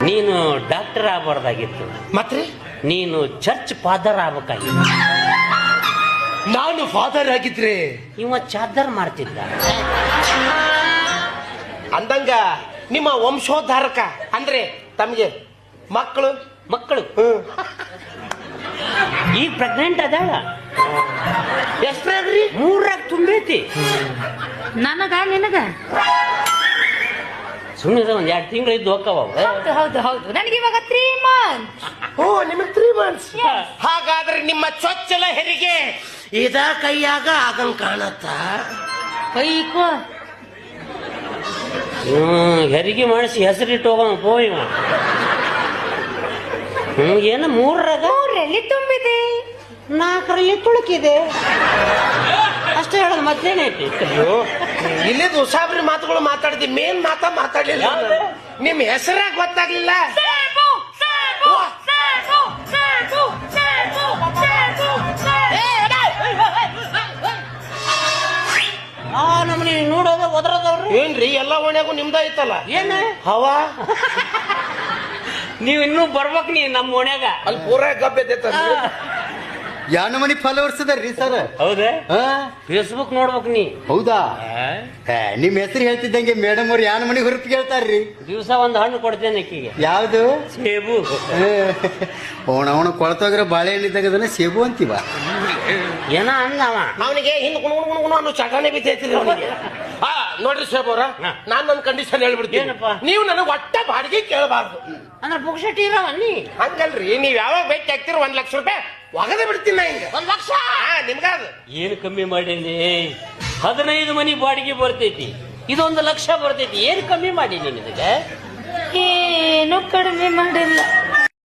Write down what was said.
ನೀನು ಡಾಕ್ಟರ್ ಆಗಬಾರ್ದಾಗಿತ್ತು, ಮತ್ತೆ ನೀನು ಚರ್ಚ್ ಫಾದರ್ ಆಗ್ಬೇಕಾಗಿತ್ತು. ನಾನು ಫಾದರ್ ಆಗಿದ್ರೆ ಇವ ಚಾದರ್ ಮಾಡ್ತಿದ್ದ. ಅಂದಂಗ ನಿಮ್ಮ ವಂಶೋದ್ಧಾರಕ ಅಂದ್ರೆ ತಮಗೆ ಮಕ್ಕಳು ಮಕ್ಕಳು ಈಗ ಪ್ರೆಗ್ನೆಂಟ್ ಅದಾಳ. ಎಷ್ಟ್ರಾಗ್ರಿ? 3 ತುಂಬೈತಿ. ನನಗ ನಿನಗ ಸುಮ್ಮನೆ ಒಂದ್ 2 ತಿಂಗಳು ಇದ್ದು ಹೋಕ್ಕವ. ಹೌದು ಹೌದು ಹೌದು, ನನಗೆ ಇವಾಗ 3 months. ಓ ನಿಮಗೆ 3 months. ಹಾಗಾದ್ರೆ ನಿಮ್ಮ ಚೊಚ್ಚಲ ಹೆರಿಗೆ ಇದ ಕೈಯಾಗ ಆಗಂಗ್ ಕಾಣತ್ತ. ಕೈಕೋ ಹೆರಿಗೆ ಮಾಡಿಸಿ ಹೆಸರಿಟ್ಟು ಹೋಗೋಣ ಪೋಯ್. ಏನು 3ರಾಗ 3ರಲ್ಲಿ ತುಂಬಿದೆ, 4ರಲ್ಲಿ ತುಳುಕಿದೆ ಅಷ್ಟೇ ಹೇಳೋದು, ಮತ್ತೇನೈತಿ? ಅಯ್ಯೋ ಇಲ್ಲಿದ್ ಉಸಾಬ್ರಿ ಮಾತುಗಳು ಮಾತಾಡಿದ್ವಿ, ಮೇನ್ ಮಾತಾಡ್ಲಿಲ್ಲ. ನಿಮ್ ಹೆಸರಾಗ ಗೊತ್ತಾಗ್ಲಿಲ್ಲ. ನಮ್ಮನಿ ನೋಡೋದ ಒದರದವ್ರಿ. ಏನ್ರಿ ಎಲ್ಲ ಓಣ್ಯಾಗೂ ನಿಮ್ದ ಐತಲ್ಲ ಏನ ಹವಾ? ನೀವ್ ಇನ್ನೂ ಬರ್ಬೇಕ್ ನೀ ನಮ್ಮ ಓಣ್ಯಾಗ. ಅಲ್ಲಿ ಪೂರಾ ಗಬ್ಬೆದ ಯಾವ ನಮನಿ ಫಾಲೋವರ್ಸ್ ಅದಾರ್ರಿ ಸರ್? ಹೌದಾ? ಫೇಸ್ಬುಕ್ ನೋಡ್ಬೇಕ್ ನೀ. ಹೌದಾ? ನಿಮ್ ಹೆಸರು ಹೇಳ್ತಿದ್ದಂಗೆ ಮೇಡಮ್ ಅವ್ರು ಯಾವ ನಮನಿ ಹುರುಪಿಗೆ ಹೇಳ್ತಾರ್ರಿ. ದಿವಸ ಒಂದ್ ಹಣ್ಣು ಕೊಡ್ತೇನೆ ಅಕ್ಕಿಗೆ. ಯಾವ್ದು? ಸೇಬು. ಅವನ ಕೊಳತೋಗಿರೋ ಬಾಳೆಹಣ್ಣು ತೆಗದನ್ನ ಸೇಬು ಅಂತೀವ. ಏನ ಅಂದವ ಅವನಿಗೆ ಹಿಂದ್ ಗುಣಗುಣ ಅನ್ನೋ ಚಟಾಣೆ ಬಿದ್ದೈತಿ ಅವನಿಗೆ. ನೋಡ್ರಿ ಸಾಹೇಬ್ ಅವ್ರ, ನಾನ್ ನನ್ನ ಕಂಡೀಷನ್ ಹೇಳ್ಬಿಡ್ತೀನಿ. ಏನಪ್ಪ? ನೀವು ನನಗೆ ಒಟ್ಟ ಬಾಡಿಗೆ ಕೇಳಬಾರ್ದು. ಅಂದ್ರೆ ಪುಕ್ಷಟಿ ಇರವ ನೀ. ಹಂಗಲ್ರಿ, ನೀವ್ ಯಾವಾಗ ಭೇಟಿ ಆಗ್ತೀರಿ 1 ಲಕ್ಷ ರೂಪಾಯಿ ಒಗದೆ ಬಿಡ್ತೀನಿ ನಾ. ಹಿಂಗ 1 ಲಕ್ಷ ನಿಮ್ಗಾದ ಏನು ಕಮ್ಮಿ ಮಾಡೀನಿ? 15 ಮನಿ ಬಾಡಿಗೆ ಬರ್ತೈತಿ, ಇದು 1 ಲಕ್ಷ ಬರ್ತೈತಿ. ಏನ್ ಕಮ್ಮಿ ಮಾಡೀನಿ ನಿನಗೆ? ಏನು ಕಡಿಮೆ ಮಾಡಿಲ್ಲ.